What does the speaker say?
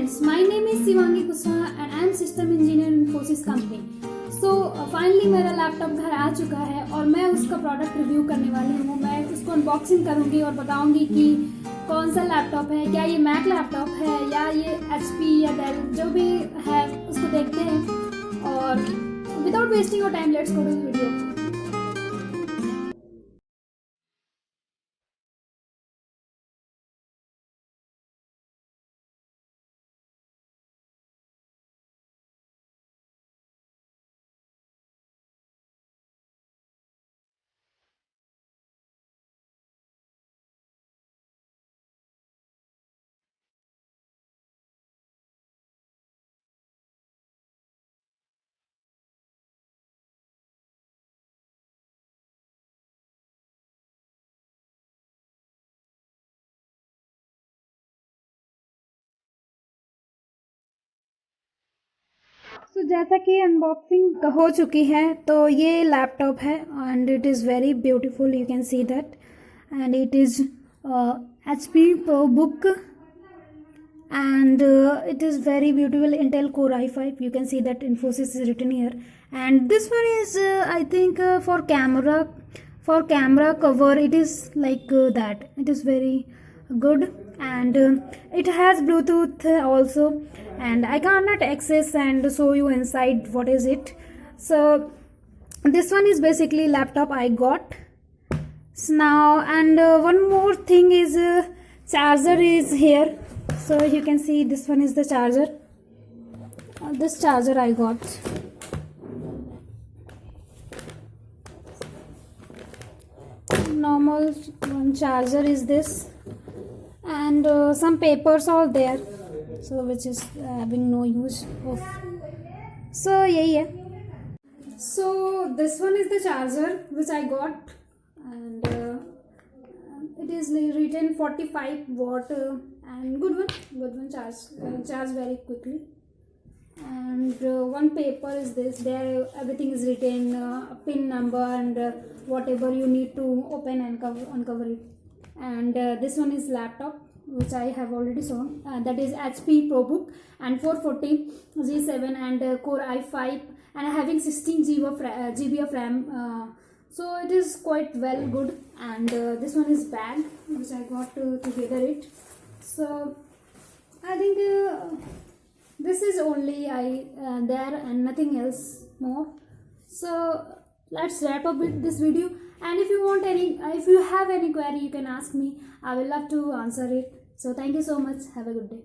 friends, my name is Shivangi Kuswaha and I am system engineer in Infosys company. So finally मेरा laptop घर आ चुका है और मैं उसका प्रोडक्ट रिव्यू करने वाली हूँ. मैं उसको अनबॉक्सिंग करूँगी और बताऊँगी कि कौन सा लैपटॉप है, क्या ये मैक लैपटॉप है या ये HP या डेल, जो भी है उसको देखते हैं. और without wasting your time let's go to video. तो जैसा कि अनबॉक्सिंग हो चुकी है, तो ये लैपटॉप है and it is very beautiful. You can see that and it is HP ProBook and it is very beautiful Intel Core i5. You can see that Infosys is written here, and this one is I think for camera cover. It is like that. It is very good, and it has Bluetooth also, and I cannot access and show you inside what is it. So this one is basically laptop I got now, and one more thing is charger is here. So you can see this one is the charger. This charger I got. Normal one charger is this, and some papers are there, so which is having no use of. So yeah. So this one is the charger which I got, and it is written 45 watt and good one charge very quickly. And one paper is this. There everything is written, pin number and whatever you need to open and uncover it. And this one is laptop which I have already shown. That is HP ProBook and 440 G7 and Core i5 and having 16 GB of RAM. So it is quite well good. And this one is bag which I got together it. So I think this is only there and nothing else more. So let's wrap up with this video. And if you have any query, you can ask me. I will love to answer it. So thank you so much. Have a good day.